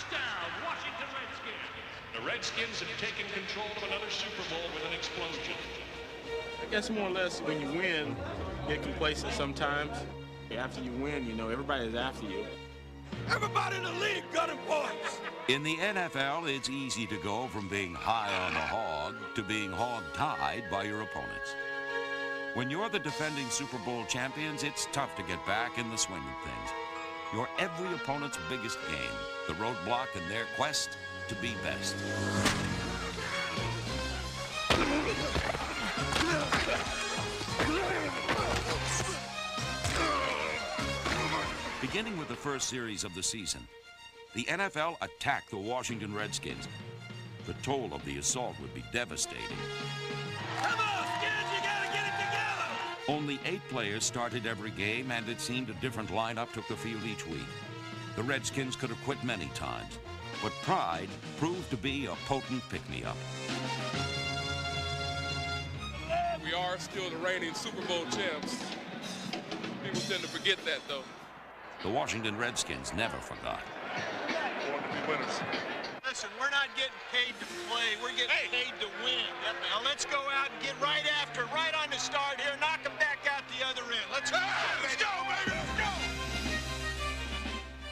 Touchdown, Washington Redskins. The Redskins have taken control of another Super Bowl with an explosion. I guess more or less when you win, you get complacent sometimes. After you win, you know, everybody's after you. Everybody in the league gunning points. In the NFL, it's easy to go from being high on the hog to being hog-tied by your opponents. When you're the defending Super Bowl champions, it's tough to get back in the swing of things. You're every opponent's biggest game, the roadblock in their quest to be best. Beginning with the first series of the season, the NFL attacked the Washington Redskins. The toll of the assault would be devastating. Come on, Skins, you gotta get it together! Only 8 players started every game, and it seemed a different lineup took the field each week. The Redskins could have quit many times, but pride proved to be a potent pick-me-up. We are still the reigning Super Bowl champs. People tend to forget that, though. The Washington Redskins never forgot. Want to be winners. Listen, we're not getting paid to play. We're getting paid to win. Yep. Now let's go out and get right after, right on the start here. Knock them back out the other end. Let's go, baby, let's go!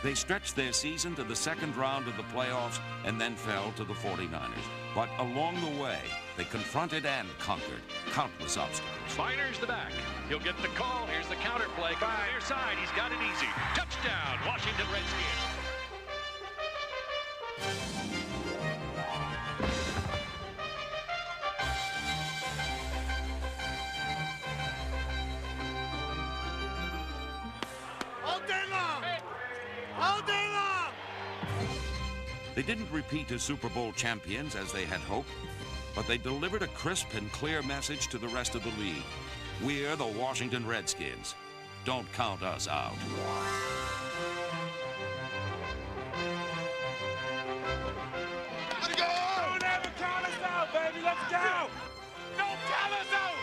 They stretched their season to the second round of the playoffs and then fell to the 49ers. But along the way, they confronted and conquered countless obstacles. Biner's the back. He'll get the call. Here's the counter play. Near side. He's got it easy. Touchdown, Washington Redskins. All day long! All day long! They didn't repeat as Super Bowl champions as they had hoped, but they delivered a crisp and clear message to the rest of the league. We're the Washington Redskins. Don't count us out. Let's go! Don't ever count us out, baby. Let's go! Don't count us out!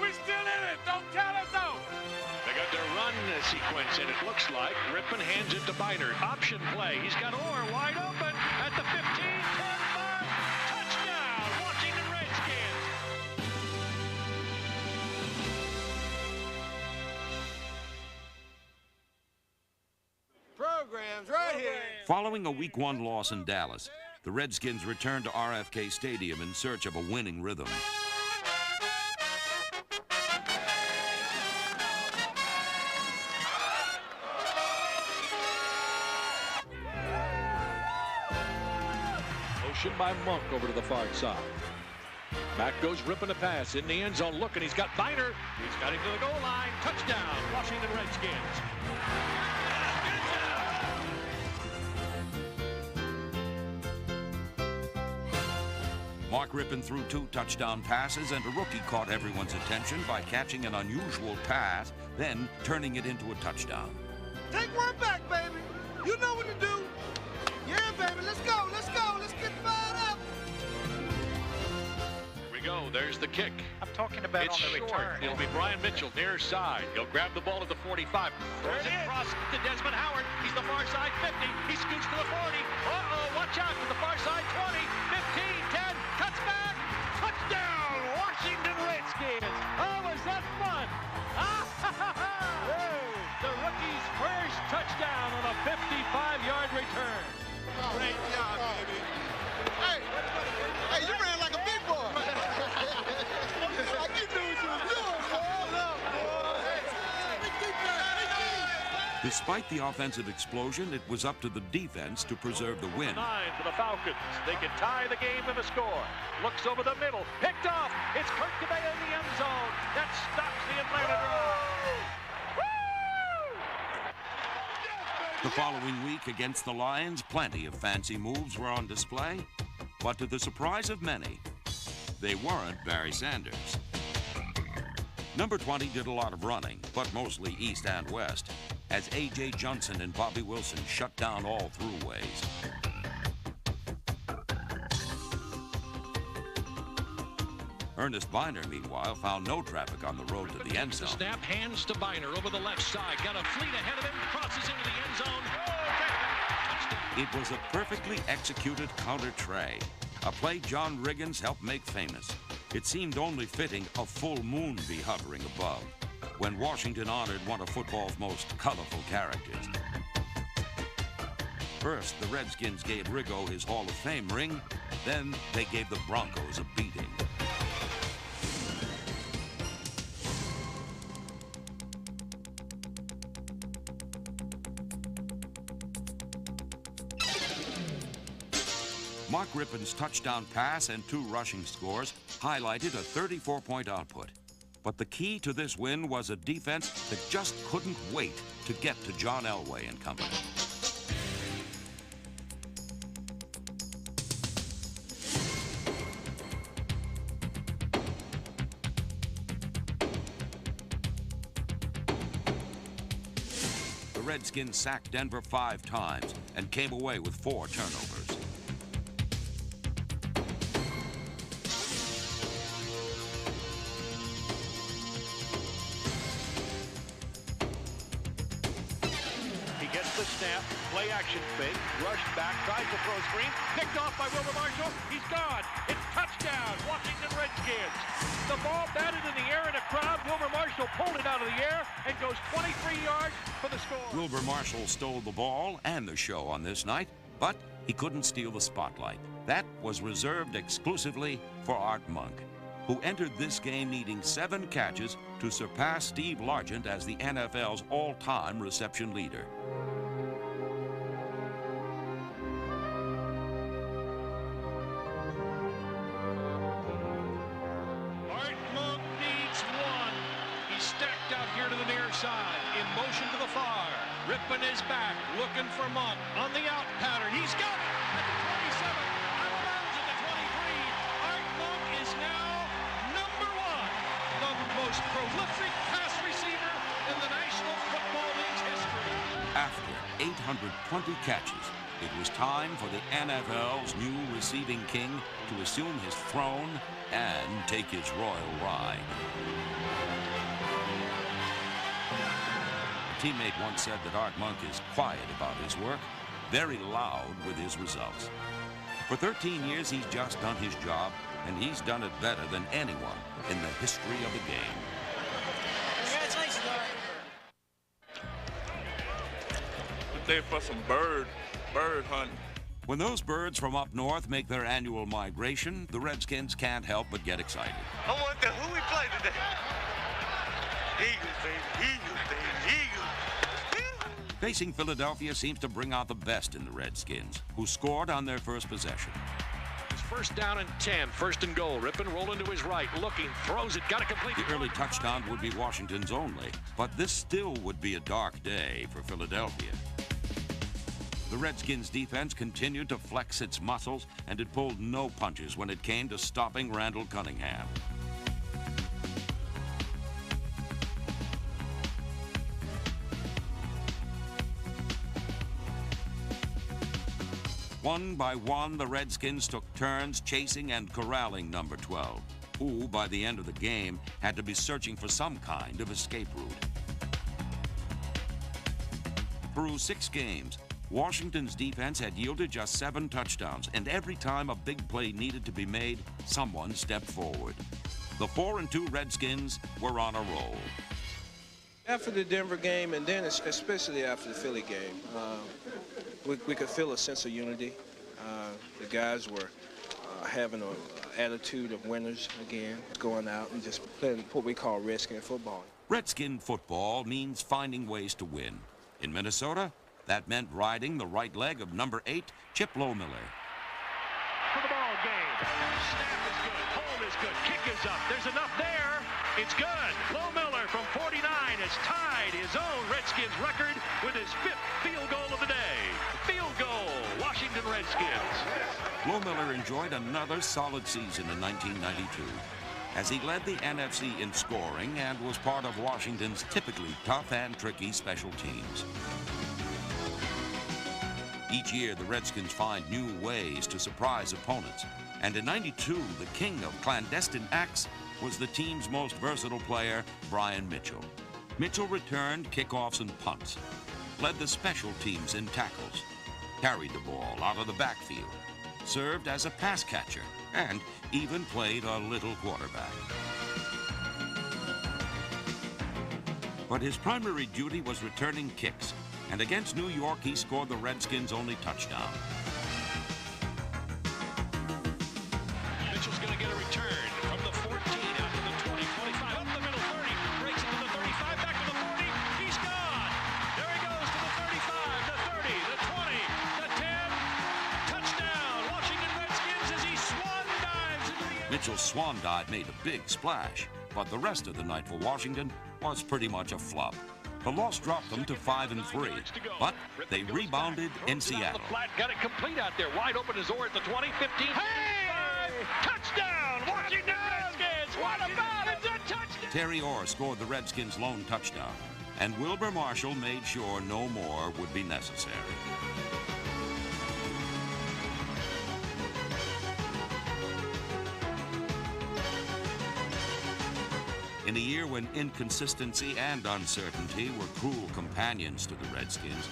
We're still in it. Don't count us out! They got their run sequence, and it looks like Rippon hands it to Biner. Option play. He's got Orr wide open at the 15, 10, 5. Touchdown, Washington Redskins. Programs right here. Following a Week 1 loss in Dallas, the Redskins returned to RFK Stadium in search of a winning rhythm. Motion by Monk over to the far side. Back goes Rippon a pass in the end zone. Look, and he's got Biner. He's got him to the goal line. Touchdown, Washington Redskins. Mark Rippon threw 2 touchdown passes, and a rookie caught everyone's attention by catching an unusual pass, then turning it into a touchdown. Take one back, baby. You know what to do. Yeah, baby. Let's go. Let's go. Let's get fired up. Here we go. There's the kick. I'm talking about It's on the short. return. It'll be Brian Mitchell near side. He'll grab the ball at the 45. Throws it across to Desmond Howard. He's the far side 50. He scoots to the 40. Uh-oh, watch out to the far side 20, 15, 10. Cuts back. Touchdown, Washington Redskins. Oh, was that fun? The rookie's first touchdown on a 55-yard return. Great job, baby. Hey, you ran like a big boy. Like you knew what you was doing, boy. Despite the offensive explosion, it was up to the defense to preserve the win. 9 for the Falcons. They can tie the game in the score. Looks over the middle. Picked off. It's Kurt DeBay in the end zone. That stops the Atlanta drive. The following week against the Lions, plenty of fancy moves were on display, but to the surprise of many, they weren't Barry Sanders. Number 20 did a lot of running, but mostly east and west, as A.J. Johnson and Bobby Wilson shut down all throughways. Ernest Biner, meanwhile, found no traffic on the road to the end zone. The snap, hands to Biner over the left side. Got a fleet ahead of him, crosses into the end zone. Oh, touchdown. It was a perfectly executed counter tray, a play John Riggins helped make famous. It seemed only fitting a full moon be hovering above when Washington honored one of football's most colorful characters. First, the Redskins gave Riggo his Hall of Fame ring. Then they gave the Broncos a beating. Mark Rippon's touchdown pass and 2 rushing scores highlighted a 34-point output. But the key to this win was a defense that just couldn't wait to get to John Elway and company. The Redskins sacked Denver 5 times and came away with 4 turnovers. Snap, play action fake, rushed back, tries to throw screen, picked off by Wilber Marshall. He's gone. It's touchdown, Washington Redskins. The ball batted in the air in a crowd. Wilber Marshall pulled it out of the air and goes 23 yards for the score. Wilber Marshall stole the ball and the show on this night, but he couldn't steal the spotlight. That was reserved exclusively for Art Monk, who entered this game needing 7 catches to surpass Steve Largent as the NFL's all-time reception leader. In motion to the far. Rippon is back, looking for Monk on the out pattern. He's got it at the 27, out of bounds at the 23. Art Monk is now number 1, the most prolific pass receiver in the National Football League's history. After 820 catches, it was time for the NFL's new receiving king to assume his throne and take his royal ride. A teammate once said that Art Monk is quiet about his work, very loud with his results. For 13 years, he's just done his job, and he's done it better than anyone in the history of the game. Congratulations, Art. Today for some bird hunting. When those birds from up north make their annual migration, the Redskins can't help but get excited. I wonder who we play today. Eagles, baby. Eagles, baby. Eagles. Facing Philadelphia seems to bring out the best in the Redskins, who scored on their first possession. It's first down and 10, first and goal. Rippon rolling to his right, looking, throws it, got to complete. The early touchdown would be Washington's only, but this still would be a dark day for Philadelphia. The Redskins' defense continued to flex its muscles, and it pulled no punches when it came to stopping Randall Cunningham. One by one, the Redskins took turns chasing and corralling number 12, who, by the end of the game, had to be searching for some kind of escape route. Through 6 games, Washington's defense had yielded just 7 touchdowns, and every time a big play needed to be made, someone stepped forward. The 4-2 Redskins were on a roll. After the Denver game, and then especially after the Philly game, we could feel a sense of unity. The guys were having an attitude of winners again, going out and just playing what we call Redskin football. Redskin football means finding ways to win. In Minnesota, that meant riding the right leg of number 8, Chip Lohmiller. For the ball game. Snap is good. Hold is good. Kick is up. There's enough there. It's good. Lohmiller from 49 has tied his own Redskins record with his 5th field goal of the day. Field goal, Washington Redskins. Lohmiller enjoyed another solid season in 1992 as he led the NFC in scoring and was part of Washington's typically tough and tricky special teams. Each year, the Redskins find new ways to surprise opponents. And in '92, the king of clandestine acts was the team's most versatile player, Brian Mitchell. Mitchell returned kickoffs and punts, led the special teams in tackles, carried the ball out of the backfield, served as a pass catcher, and even played a little quarterback. But his primary duty was returning kicks, and against New York, he scored the Redskins' only touchdown. Mitchell's going to get a return from the 14 out to the 20, 25, up the middle, 30, breaks it to the 35, back to the 40. He's gone. There he goes to the 35, the 30, the 20, the 10. Touchdown, Washington Redskins as he swan dives into the end. Mitchell's swan dive made a big splash, but the rest of the night for Washington was pretty much a flop. The loss dropped them to 5-3, but they rebounded in Seattle. Got it complete out there, wide open as Orr at the 20, 15. Hey! Touchdown, Washington Redskins! What about it? It's a touchdown! Terry Orr scored the Redskins' lone touchdown, and Wilbur Marshall made sure no more would be necessary. In a year when inconsistency and uncertainty were cruel companions to the Redskins,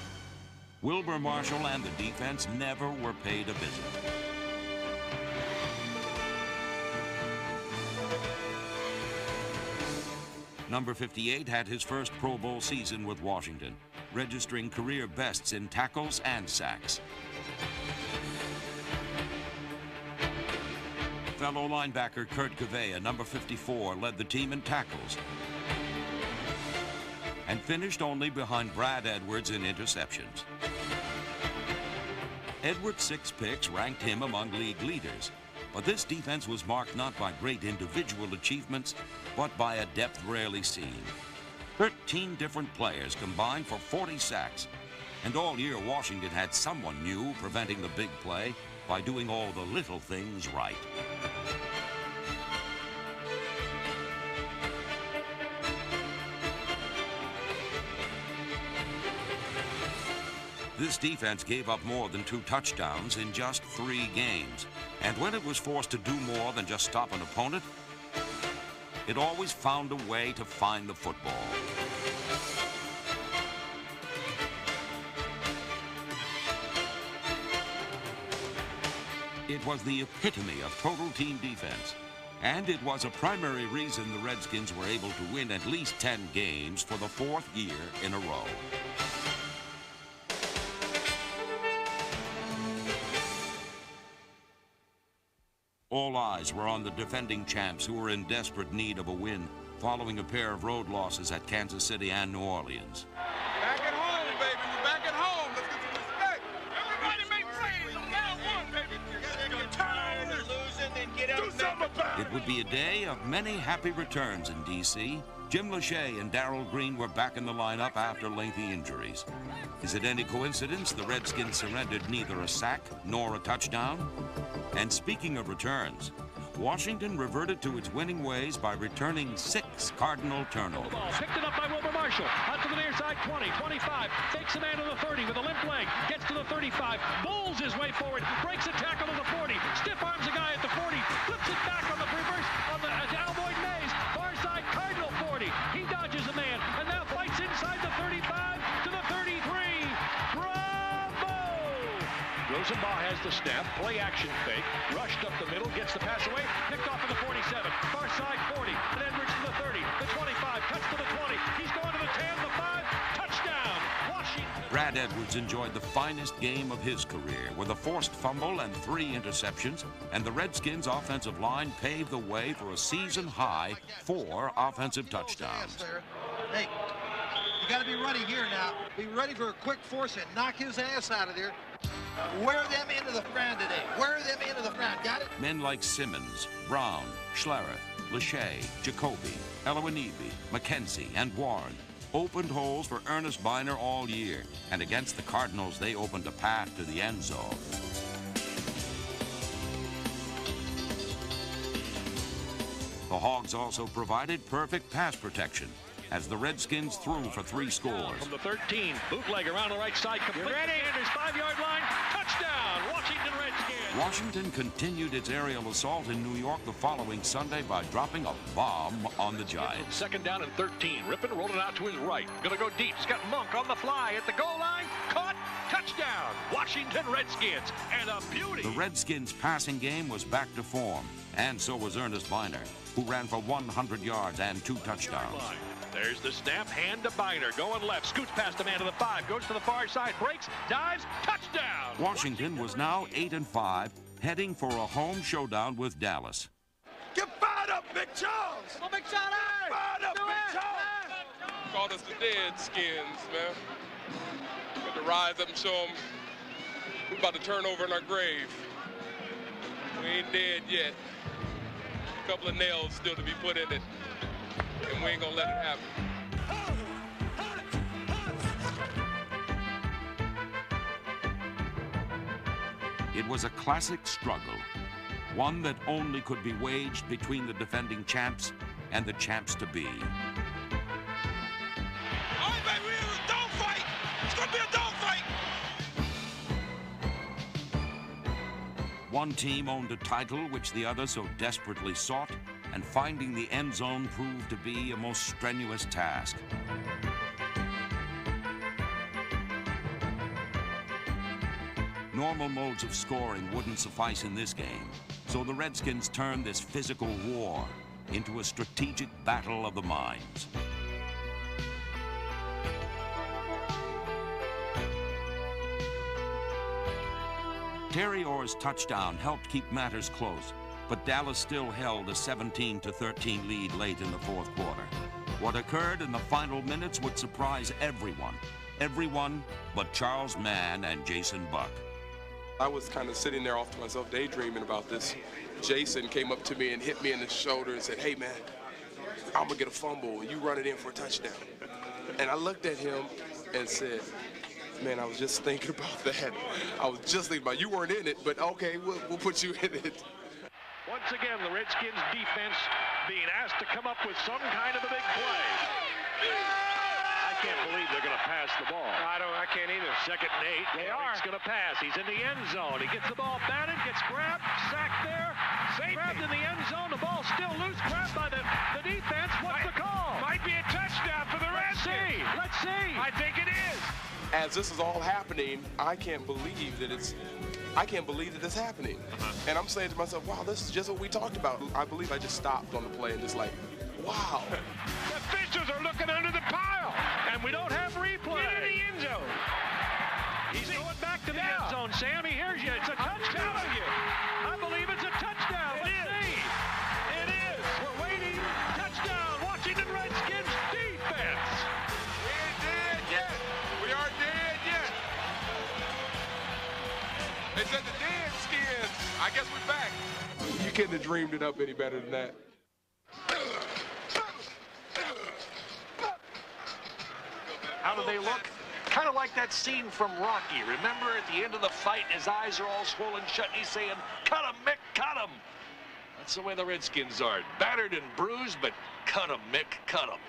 Wilbur Marshall and the defense never were paid a visit. Number 58 had his first Pro Bowl season with Washington, registering career bests in tackles and sacks. Fellow linebacker Kurt Cavea, number 54, led the team in tackles and finished only behind Brad Edwards in interceptions. Edwards' 6 picks ranked him among league leaders, but this defense was marked not by great individual achievements, but by a depth rarely seen. 13 different players combined for 40 sacks, and all year Washington had someone new preventing the big play by doing all the little things right. This defense gave up more than 2 touchdowns in just 3 games. And when it was forced to do more than just stop an opponent, it always found a way to find the football. It was the epitome of total team defense. And it was a primary reason the Redskins were able to win at least 10 games for the 4th year in a row. All eyes were on the defending champs who were in desperate need of a win following a pair of road losses at Kansas City and New Orleans. Back at home, baby. We're back at home. Let's get some respect. Everybody make plays. I'm down 1, baby. You're tired of losing, then get out. Do something about it. It would be a day of many happy returns in D.C. Jim Lachey and Darrell Green were back in the lineup after lengthy injuries. Is it any coincidence the Redskins surrendered neither a sack nor a touchdown? And speaking of returns, Washington reverted to its winning ways by returning 6 Cardinal turnovers. Picked it up by Wilbur Marshall. Out to the near side, 20, 25. Takes a man to the 30 with a limp leg. Gets to the 35. Bowls his way forward. Breaks a tackle to the 40. Stiff arms a guy at the 40. Flips it back on the reverse on the Alboyd Mays. Far side, Cardinal 40. He dodges a man and now fights inside the 35 to the 33. Bravo! Rosenbaugh has the snap. Play action fake. Rushed up the middle. Gets the pass away. Picked off at the 47. Far side 40. And Edwards to the 30. The 25. Cuts to the 20. He's going to the 10. The 5. Touchdown. Washington. Brad Edwards enjoyed the finest game of his career with a forced fumble and 3 interceptions, and the Redskins' offensive line paved the way for a season-high 4 offensive touchdowns. Hey, you got to be ready here now. Be ready for a quick force and knock his ass out of there. Wear them into the ground today. Wear them into the ground. Got it? Men like Simmons, Brown, Schlereth, Lachey, Jacoby, Elowinibi, McKenzie, and Warren opened holes for Ernest Biner all year, and against the Cardinals, they opened a path to the end zone. The Hogs also provided perfect pass protection as the Redskins threw for 3 scores. From the 13, bootleg around the right side, complete. Ready? Sanders 5-yard line, touchdown, Washington Redskins. Washington continued its aerial assault in New York the following Sunday by dropping a bomb on the Giants. Second down and 13. Rippon rolled it out to his right. Gonna go deep. He's got Monk on the fly at the goal line. Caught. Touchdown, Washington Redskins, and a beauty. The Redskins' passing game was back to form, and so was Ernest Biner, who ran for 100 yards and 2 touchdowns. There's the snap, hand to Biner, going left, scoots past the man to the 5, goes to the far side, breaks, dives, touchdown! Washington was now 8-5, heading for a home showdown with Dallas. Get fired up, Big Charles! Oh, Big Charles! Fired up, Big Charles! Called us the Redskins, man. Got to rise up and show them we're about to turn over in our grave. We ain't dead yet. A couple of nails still to be put in it, and we ain't gonna let it happen. It was a classic struggle, one that only could be waged between the defending champs and the champs-to-be. All right, baby, we're in a dogfight. It's gonna be a dogfight. One team owned a title which the other so desperately sought, and finding the end zone proved to be a most strenuous task. Normal modes of scoring wouldn't suffice in this game, so the Redskins turned this physical war into a strategic battle of the minds. Terry Orr's touchdown helped keep matters close, but Dallas still held a 17-13 lead late in the fourth quarter. What occurred in the final minutes would surprise everyone. Everyone but Charles Mann and Jason Buck. I was kind of sitting there off to myself daydreaming about this. Jason came up to me and hit me in the shoulder and said, "Hey, man, I'm going to get a fumble and you run it in for a touchdown." And I looked at him and said, "Man, I was just thinking about that. I was just thinking about, you weren't in it, but okay, we'll put you in it." Once again, the Redskins defense being asked to come up with some kind of a big play. I can't believe they're going to pass the ball. I can't either. 2nd and 8. They are. He's going to pass. He's in the end zone. He gets the ball batted, gets grabbed, sacked there. Safety. Grabbed in the end zone. The ball's still loose. Grabbed by the defense. What's the call? Might be a touchdown for the Redskins. Let's see. I think it is. As this is all happening, I can't believe that it's happening. And I'm saying to myself, wow, this is just what we talked about. I believe I just stopped on the play and just like, wow. The officials are looking under the pile. And we don't have replay. Get in the end zone. He's going back to the end zone, Sam. He hears you. It's a touchdown. telling you. I believe it's a touchdown. It Let's is. see. It is. We're waiting. Touchdown. Washington Redskins defense. We ain't dead yet. We aren't dead yet. They said the dead skins. I guess we're back. You couldn't have dreamed it up any better than that. How do they look? Kind of like that scene from Rocky. Remember at the end of the fight, his eyes are all swollen shut, and he's saying, "Cut him, Mick, cut him." That's the way the Redskins are. Battered and bruised, but cut him, Mick, cut him.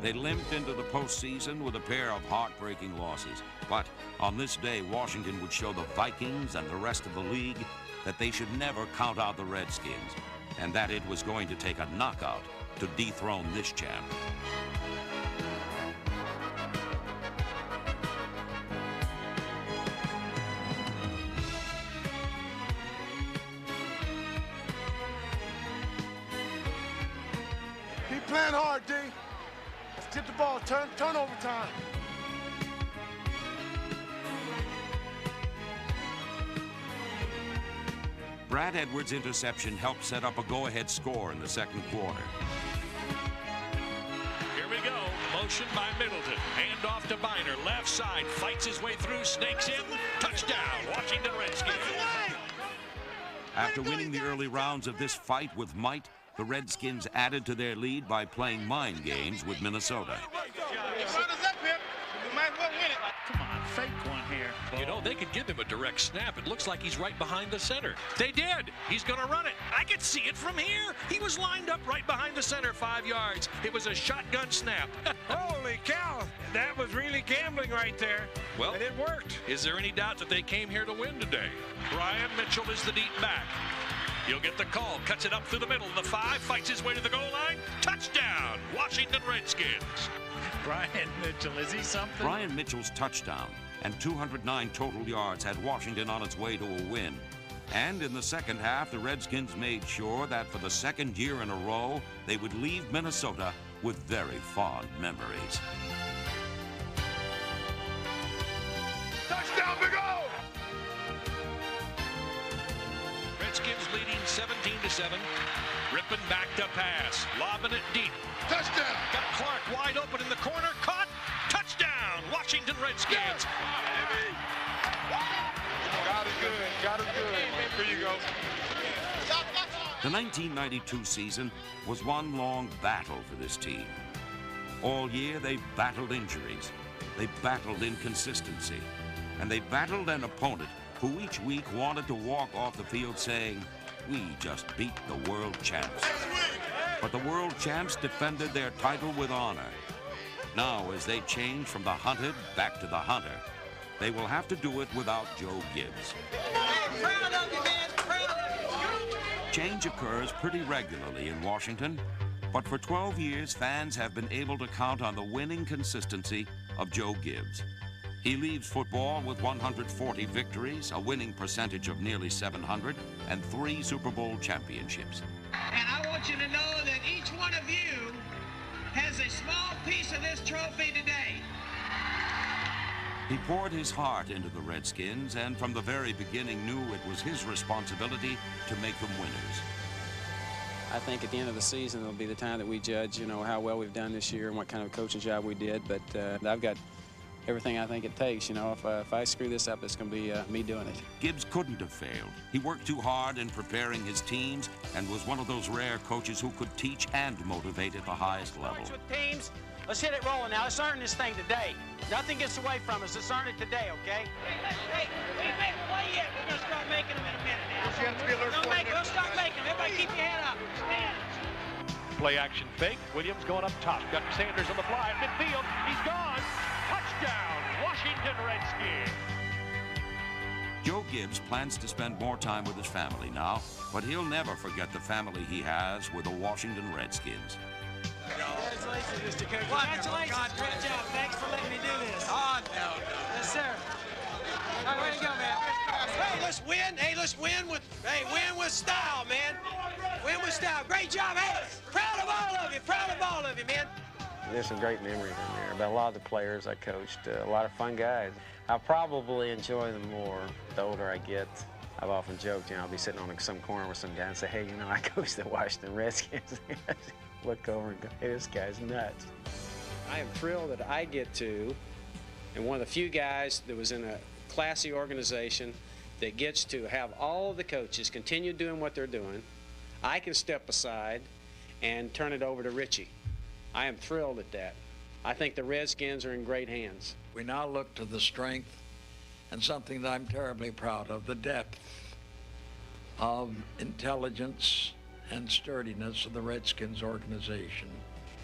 They limped into the postseason with a pair of heartbreaking losses. But on this day, Washington would show the Vikings and the rest of the league that they should never count out the Redskins, and that it was going to take a knockout to dethrone this champ. Keep playing hard, D. Let's get the ball. Turnover time. Brad Edwards' interception helped set up a go-ahead score in the second quarter. Here we go. Motion by Middleton. Hand off to Biner. Left side. Fights his way through. Snakes in. Touchdown. Washington Redskins. After winning the early rounds of this fight with might, the Redskins added to their lead by playing mind games with Minnesota. Come on, fake one here. You know, they could give him a direct snap. It looks like he's right behind the center. They did. He's going to run it. I could see it from here. He was lined up right behind the center, 5 yards. It was a shotgun snap. Holy cow. That was really gambling right there. Well, and it worked. Is there any doubt that they came here to win today? Brian Mitchell is the deep back. He'll get the call, cuts it up through the middle of the 5, fights his way to the goal line. Touchdown, Washington Redskins. Brian Mitchell, is he something? Brian Mitchell's touchdown and 209 total yards had Washington on its way to a win. And in the second half, the Redskins made sure that for the second year in a row, they would leave Minnesota with very fond memories. Touchdown, Big O! Redskins leading 17-7. Ripping back to pass, lobbing it deep. Touchdown! Got Clark wide open in the corner, caught. Touchdown, Washington Redskins. Got it good, got it good. Here you go. The 1992 season was one long battle for this team. All year, they battled injuries, they battled inconsistency, and they battled an opponent who each week wanted to walk off the field saying, "We just beat the world champs." But the world champs defended their title with honor. Now, as they change from the hunted back to the hunter, they will have to do it without Joe Gibbs. Proud of you, man. Proud of you. Change occurs pretty regularly in Washington, but for 12 years, fans have been able to count on the winning consistency of Joe Gibbs. He leaves football with 140 victories, a winning percentage of nearly 700, and 3 Super Bowl championships. And I want you to know that each one of you has a small piece of this trophy today. He poured his heart into the Redskins and from the very beginning knew it was his responsibility to make them winners. I think at the end of the season, it'll be the time that we judge, you know, how well we've done this year and what kind of coaching job we did. But I've got everything I think it takes. You know, if I screw this up, it's going to be me doing it. Gibbs couldn't have failed. He worked too hard in preparing his teams and was one of those rare coaches who could teach and motivate at the highest level. With teams, let's hit it rolling now. Let's earn this thing today. Nothing gets away from us. Let's earn it today, okay? Hey, we ain't made a play yet. We're going to start making them in a minute now. We'll start making them. Everybody keep your head up. Stand. Play action fake. Williams going up top. Got Sanders on the fly at midfield. He's gone. Touchdown, Washington Redskins. Joe Gibbs plans to spend more time with his family now, but he'll never forget the family he has with the Washington Redskins. Congratulations, Mr. Cook. Congratulations. Great job. Thanks for letting me do this. Oh, no. Yes, sir. All right, way to go, man. Hey, let's win. Hey, let's win with style, man. Win with style. Great job. Hey, proud of all of you. Proud of all of you, man. There's some great memories in there about a lot of the players I coached, a lot of fun guys. I'll probably enjoy them more the older I get. I've often joked, you know, I'll be sitting on some corner with some guy and say, hey, you know, I coached the Washington Redskins. Look over and go, hey, this guy's nuts. I am thrilled that I get to, and one of the few guys that was in a classy organization that gets to have all of the coaches continue doing what they're doing. I can step aside and turn it over to Richie. I am thrilled at that. I think the Redskins are in great hands. We now look to the strength and something that I'm terribly proud of, the depth of intelligence and sturdiness of the Redskins organization.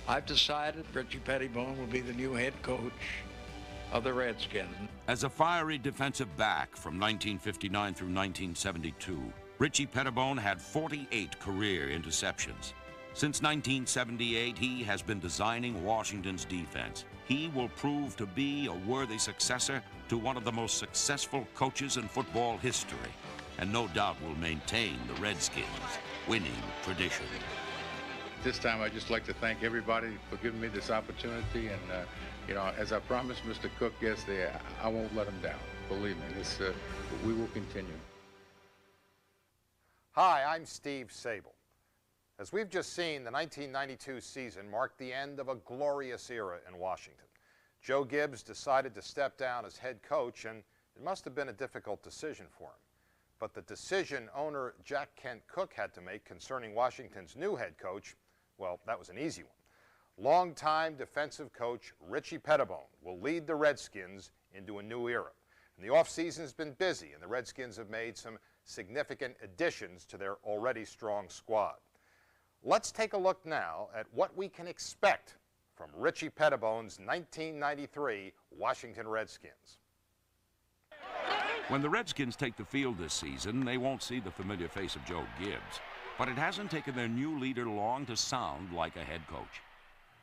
I've decided Richie Pettibone will be the new head coach of the Redskins. As a fiery defensive back from 1959 through 1972, Richie Pettibone had 48 career interceptions. Since 1978, he has been designing Washington's defense. He will prove to be a worthy successor to one of the most successful coaches in football history, and no doubt will maintain the Redskins' winning tradition. This time, I'd just like to thank everybody for giving me this opportunity, and you know, as I promised Mr. Cook yesterday, I won't let him down. Believe me, we will continue. Hi, I'm Steve Sable. As we've just seen, the 1992 season marked the end of a glorious era in Washington. Joe Gibbs decided to step down as head coach, and it must have been a difficult decision for him. But the decision owner Jack Kent Cooke had to make concerning Washington's new head coach, well, that was an easy one. Longtime defensive coach Richie Pettibone will lead the Redskins into a new era. And the offseason has been busy, and the Redskins have made some significant additions to their already strong squad. Let's take a look now at what we can expect from Richie Pettibone's 1993 Washington Redskins. When the Redskins take the field this season, they won't see the familiar face of Joe Gibbs. But it hasn't taken their new leader long to sound like a head coach.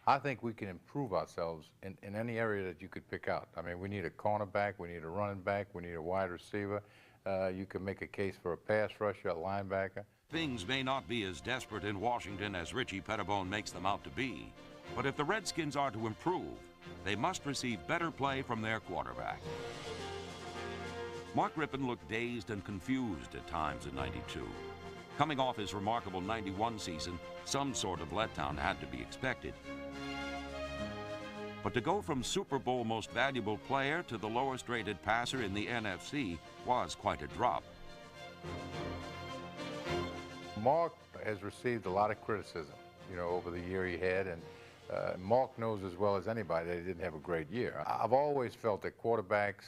I think we can improve ourselves in any area that you could pick out. I mean, we need a cornerback, we need a running back, we need a wide receiver. You can make a case for a pass rusher, a linebacker. Things may not be as desperate in Washington as Richie Pettibone makes them out to be. But if the Redskins are to improve, they must receive better play from their quarterback. Mark Rypien looked dazed and confused at times in '92. Coming off his remarkable '91 season, some sort of letdown had to be expected. But to go from Super Bowl most valuable player to the lowest rated passer in the NFC was quite a drop. Mark has received a lot of criticism, you know, over the year he had, and Mark knows as well as anybody that he didn't have a great year. I've always felt that quarterbacks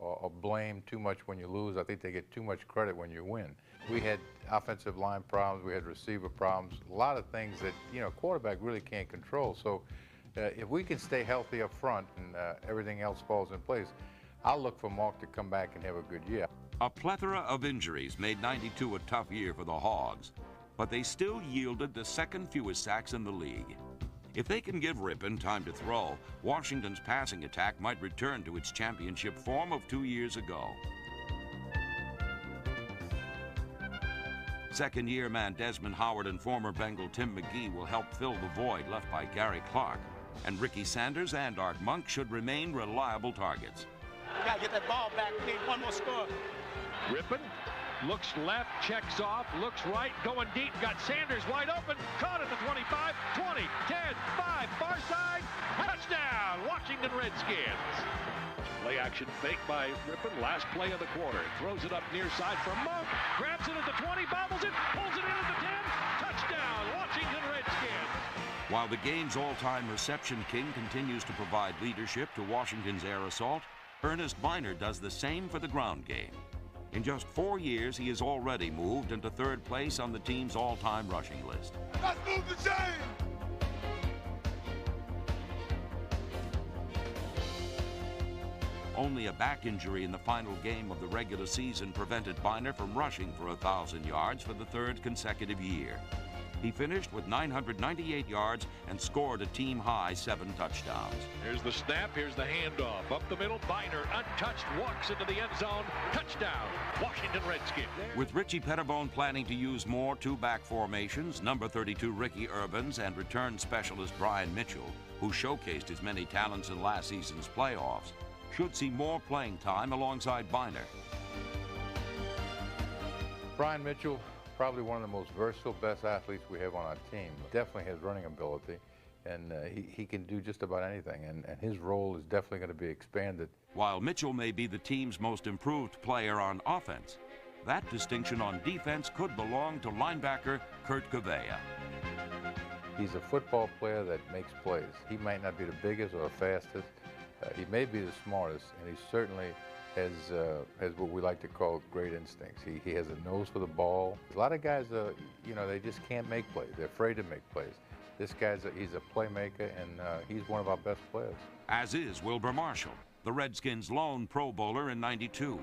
are blamed too much when you lose. I think they get too much credit when you win. We had offensive line problems, we had receiver problems, a lot of things that, you know, quarterback really can't control. So if we can stay healthy up front and everything else falls in place, I'll look for Mark to come back and have a good year. A plethora of injuries made '92 a tough year for the Hogs, but they still yielded the second fewest sacks in the league. If they can give Rypien time to throw, Washington's passing attack might return to its championship form of 2 years ago. Second-year man Desmond Howard and former Bengal Tim McGee will help fill the void left by Gary Clark, and Ricky Sanders and Art Monk should remain reliable targets. You gotta get that ball back. We need one more score. Rypien looks left, checks off, looks right, going deep, got Sanders wide open, caught at the 25, 20, 10, 5, far side, touchdown, Washington Redskins. Play action fake by Rypien, last play of the quarter, throws it up near side for Monk, grabs it at the 20, bobbles it, pulls it in at the 10, touchdown, Washington Redskins. While the game's all-time reception king continues to provide leadership to Washington's air assault, Ernest Biner does the same for the ground game. In just 4 years, he has already moved into third place on the team's all-time rushing list. Let's move the chain! Only a back injury in the final game of the regular season prevented Biner from rushing for 1,000 yards for the third consecutive year. He finished with 998 yards and scored a team-high 7 touchdowns. Here's the snap, here's the handoff. Up the middle, Biner, untouched, walks into the end zone. Touchdown, Washington Redskins. With Richie Pettibone planning to use more two-back formations, number 32 Ricky Urbans and return specialist Brian Mitchell, who showcased his many talents in last season's playoffs, should see more playing time alongside Biner. Brian Mitchell, probably one of the most versatile, best athletes we have on our team. Definitely has running ability, and he can do just about anything, and his role is definitely going to be expanded. While Mitchell may be the team's most improved player on offense, that distinction on defense could belong to linebacker Kurt Cavea. He's a football player that makes plays. He might not be the biggest or the fastest. He may be the smartest, and he certainly has what we like to call great instincts. He has a nose for the ball. A lot of guys, you know, they just can't make plays. They're afraid to make plays. This guy's he's a playmaker, and he's one of our best players. As is Wilbur Marshall, the Redskins' lone Pro Bowler in '92.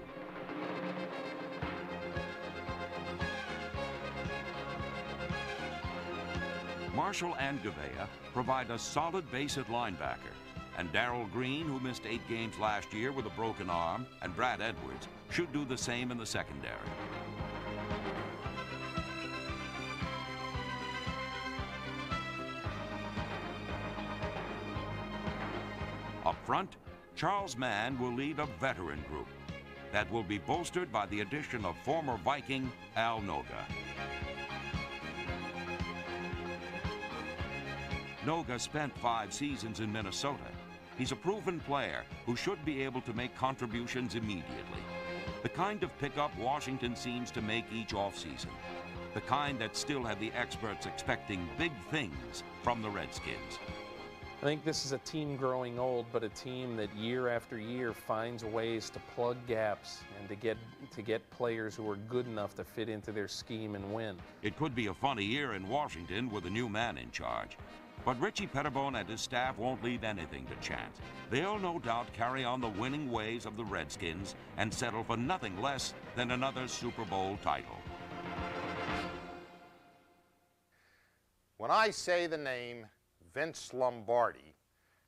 Marshall and Gavea provide a solid base at linebacker, and Darrell Green, who missed 8 games last year with a broken arm, and Brad Edwards should do the same in the secondary. Up front, Charles Mann will lead a veteran group that will be bolstered by the addition of former Viking Al Noga. Noga spent 5 seasons in Minnesota. He's a proven player who should be able to make contributions immediately. The kind of pickup Washington seems to make each offseason. The kind that still had the experts expecting big things from the Redskins. I think this is a team growing old, but a team that year after year finds ways to plug gaps and to get players who are good enough to fit into their scheme and win. It could be a funny year in Washington with a new man in charge. But Richie Pettibone and his staff won't leave anything to chance. They'll no doubt carry on the winning ways of the Redskins and settle for nothing less than another Super Bowl title. When I say the name Vince Lombardi,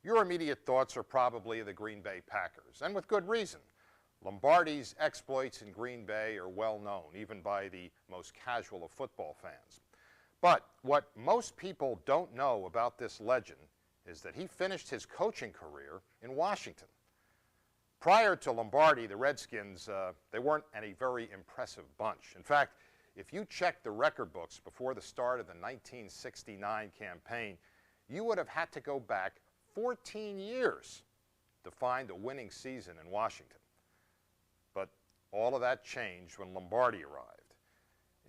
your immediate thoughts are probably the Green Bay Packers, and with good reason. Lombardi's exploits in Green Bay are well known, even by the most casual of football fans. But what most people don't know about this legend is that he finished his coaching career in Washington. Prior to Lombardi, the Redskins, they weren't a very impressive bunch. In fact, if you check the record books before the start of the 1969 campaign, you would have had to go back 14 years to find a winning season in Washington. But all of that changed when Lombardi arrived.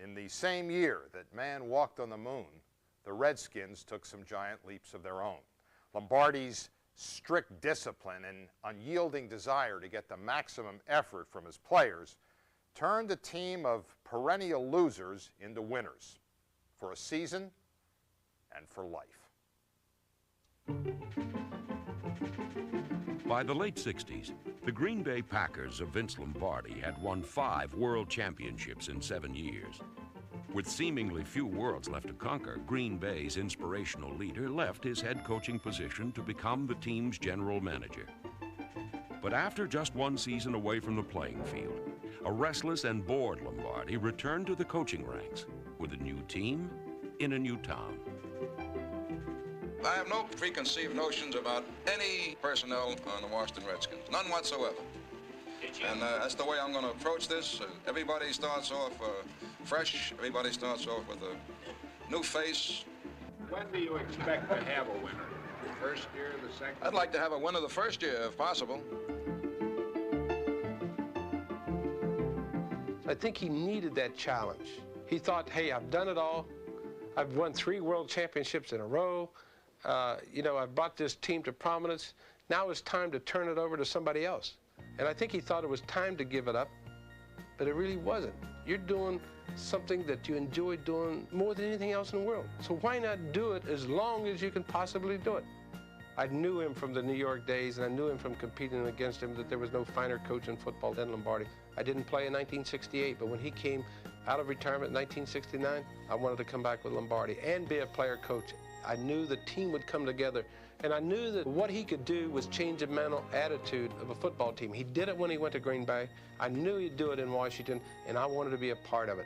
In the same year that man walked on the moon, the Redskins took some giant leaps of their own. Lombardi's strict discipline and unyielding desire to get the maximum effort from his players turned a team of perennial losers into winners for a season and for life. By the late 60s, the Green Bay Packers of Vince Lombardi had won 5 world championships in 7 years. With seemingly few worlds left to conquer, Green Bay's inspirational leader left his head coaching position to become the team's general manager. But after just 1 season away from the playing field, a restless and bored Lombardi returned to the coaching ranks with a new team in a new town. I have no preconceived notions about any personnel on the Washington Redskins, none whatsoever. And that's the way I'm going to approach this. Everybody starts off fresh. Everybody starts off with a new face. When do you expect to have a winner? The first year, the second? I'd like to have a winner the first year, if possible. I think he needed that challenge. He thought, hey, I've done it all. I've won 3 world championships in a row. I've brought this team to prominence. Now it's time to turn it over to somebody else. And I think he thought it was time to give it up, but it really wasn't. You're doing something that you enjoy doing more than anything else in the world. So why not do it as long as you can possibly do it? I knew him from the New York days, and I knew him from competing against him that there was no finer coach in football than Lombardi. I didn't play in 1968, but when he came out of retirement in 1969, I wanted to come back with Lombardi and be a player coach. I knew the team would come together, and I knew that what he could do was change the mental attitude of a football team. He did it when he went to Green Bay. I knew he'd do it in Washington, and I wanted to be a part of it.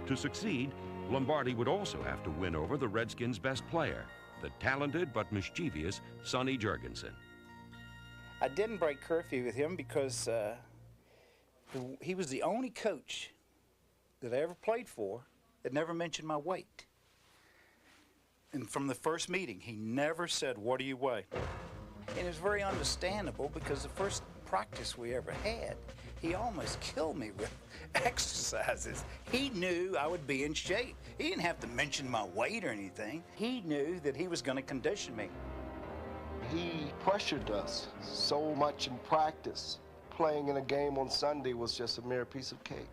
To succeed, Lombardi would also have to win over the Redskins' best player, the talented but mischievous Sonny Jurgensen. I didn't break curfew with him because he was the only coach that I ever played for that never mentioned my weight. And from the first meeting, he never said, "What do you weigh?" And it was very understandable because the first practice we ever had, he almost killed me with exercises. He knew I would be in shape. He didn't have to mention my weight or anything. He knew that he was going to condition me. He pressured us so much in practice. Playing in a game on Sunday was just a mere piece of cake.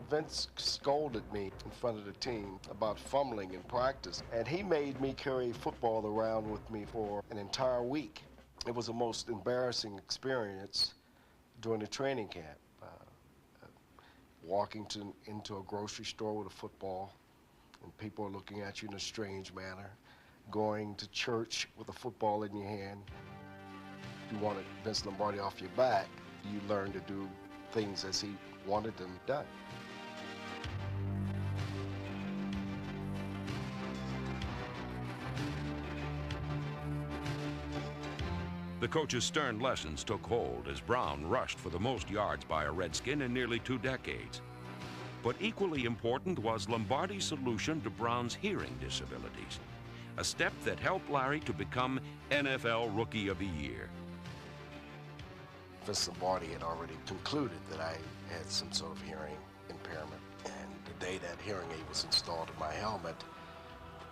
Vince scolded me in front of the team about fumbling in practice, and he made me carry football around with me for an entire week. It was the most embarrassing experience during the training camp. Walking into a grocery store with a football, and people are looking at you in a strange manner. Going to church with a football in your hand. If you wanted Vince Lombardi off your back, you learned to do things as he wanted them done. The coach's stern lessons took hold as Brown rushed for the most yards by a Redskin in nearly 2 decades. But equally important was Lombardi's solution to Brown's hearing disabilities, a step that helped Larry to become NFL Rookie of the Year. Vince Lombardi had already concluded that I had some sort of hearing impairment, and the day that hearing aid was installed in my helmet,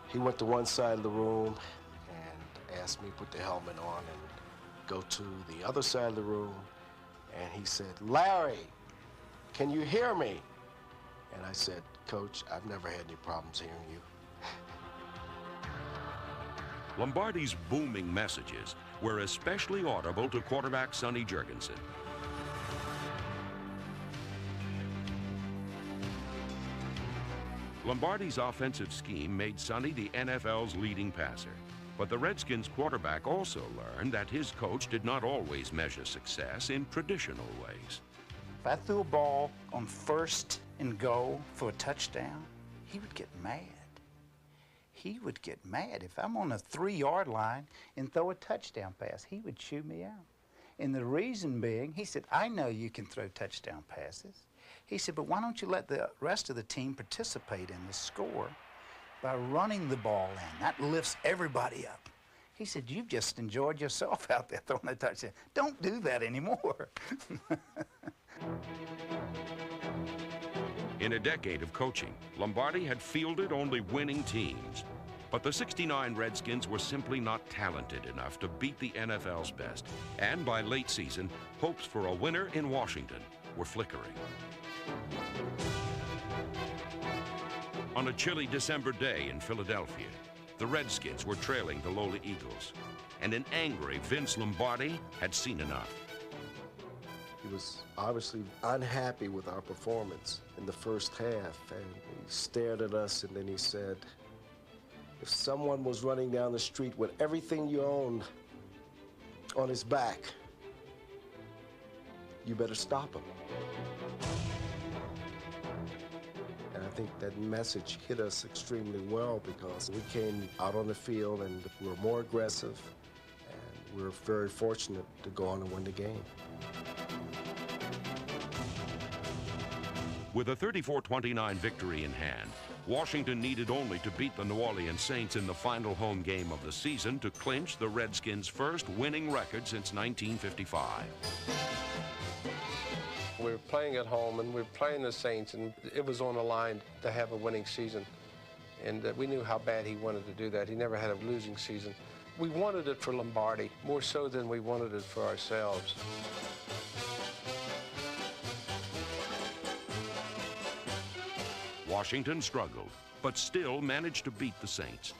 he went to one side of the room and asked me to put the helmet on and go to the other side of the room, and he said, "Larry, can you hear me?" And I said, "Coach, I've never had any problems hearing you." Lombardi's booming messages were especially audible to quarterback Sonny Jurgensen. Lombardi's offensive scheme made Sonny the NFL's leading passer. But the Redskins quarterback also learned that his coach did not always measure success in traditional ways. If I threw a ball on 1st and goal for a touchdown, he would get mad. He would get mad. If I'm on a 3-yard line and throw a touchdown pass, he would chew me out. And the reason being, he said, I know you can throw touchdown passes. He said, but why don't you let the rest of the team participate in the score by running the ball in? That lifts everybody up. He said, you've just enjoyed yourself out there throwing a touchdown. Don't do that anymore. In a decade of coaching, Lombardi had fielded only winning teams. But the '69 Redskins were simply not talented enough to beat the NFL's best. And by late season, hopes for a winner in Washington were flickering. On a chilly December day in Philadelphia, the Redskins were trailing the lowly Eagles. And an angry Vince Lombardi had seen enough. He was obviously unhappy with our performance in the first half, and he stared at us and then he said, if someone was running down the street with everything you owned on his back, you better stop him. And I think that message hit us extremely well because we came out on the field and we were more aggressive, and we were very fortunate to go on and win the game. With a 34-29 victory in hand, Washington needed only to beat the New Orleans Saints in the final home game of the season to clinch the Redskins' first winning record since 1955. We were playing at home and we were playing the Saints, and it was on the line to have a winning season. And we knew how bad he wanted to do that. He never had a losing season. We wanted it for Lombardi, more so than we wanted it for ourselves. Washington struggled, but still managed to beat the Saints.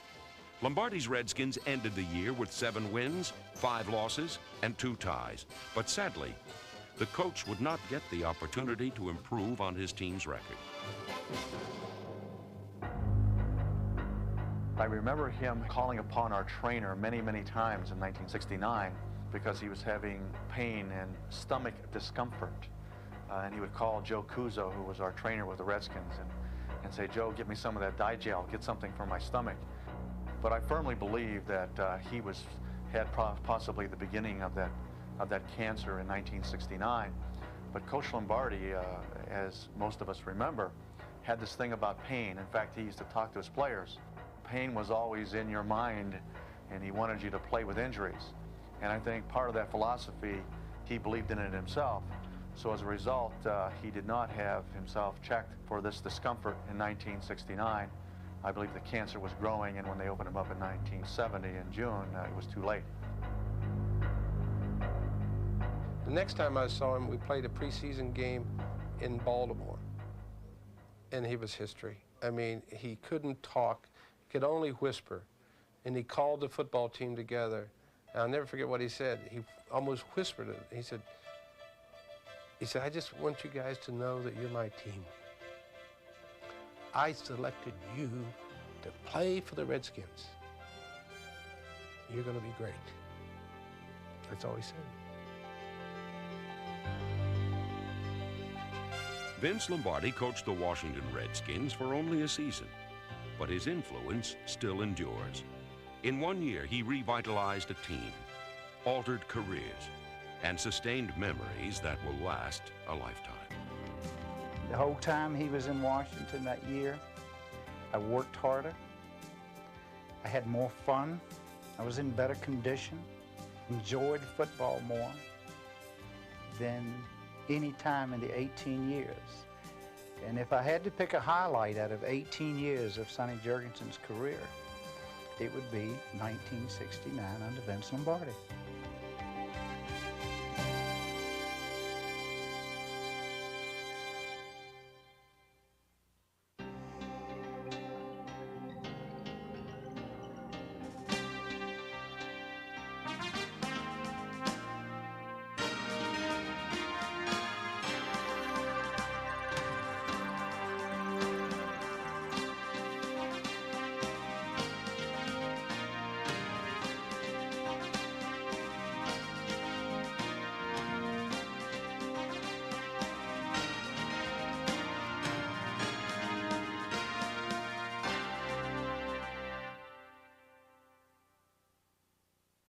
Lombardi's Redskins ended the year with 7 wins, 5 losses, and 2 ties. But sadly, the coach would not get the opportunity to improve on his team's record. I remember him calling upon our trainer many, many times in 1969 because he was having pain and stomach discomfort. And he would call Joe Cuso, who was our trainer with the Redskins, and say, Joe, get me some of that Digel, get something for my stomach. But I firmly believe that he had possibly the beginning of that cancer in 1969. But Coach Lombardi, as most of us remember, had this thing about pain. In fact, he used to talk to his players. Pain was always in your mind, and he wanted you to play with injuries. And I think part of that philosophy, he believed in it himself. So as a result, he did not have himself checked for this discomfort in 1969. I believe the cancer was growing, and when they opened him up in 1970 in June, it was too late. The next time I saw him, we played a preseason game in Baltimore, and he was history. I mean, he couldn't talk, could only whisper, and he called the football team together. And I'll never forget what he said. He almost whispered it. He said, I just want you guys to know that you're my team. I selected you to play for the Redskins. You're going to be great. That's all he said. Vince Lombardi coached the Washington Redskins for only a season, but his influence still endures. In 1 year, he revitalized a team, altered careers, and sustained memories that will last a lifetime. The whole time he was in Washington that year, I worked harder. I had more fun. I was in better condition, enjoyed football more than any time in the 18 years. And if I had to pick a highlight out of 18 years of Sonny Jurgensen's career, it would be 1969 under Vince Lombardi.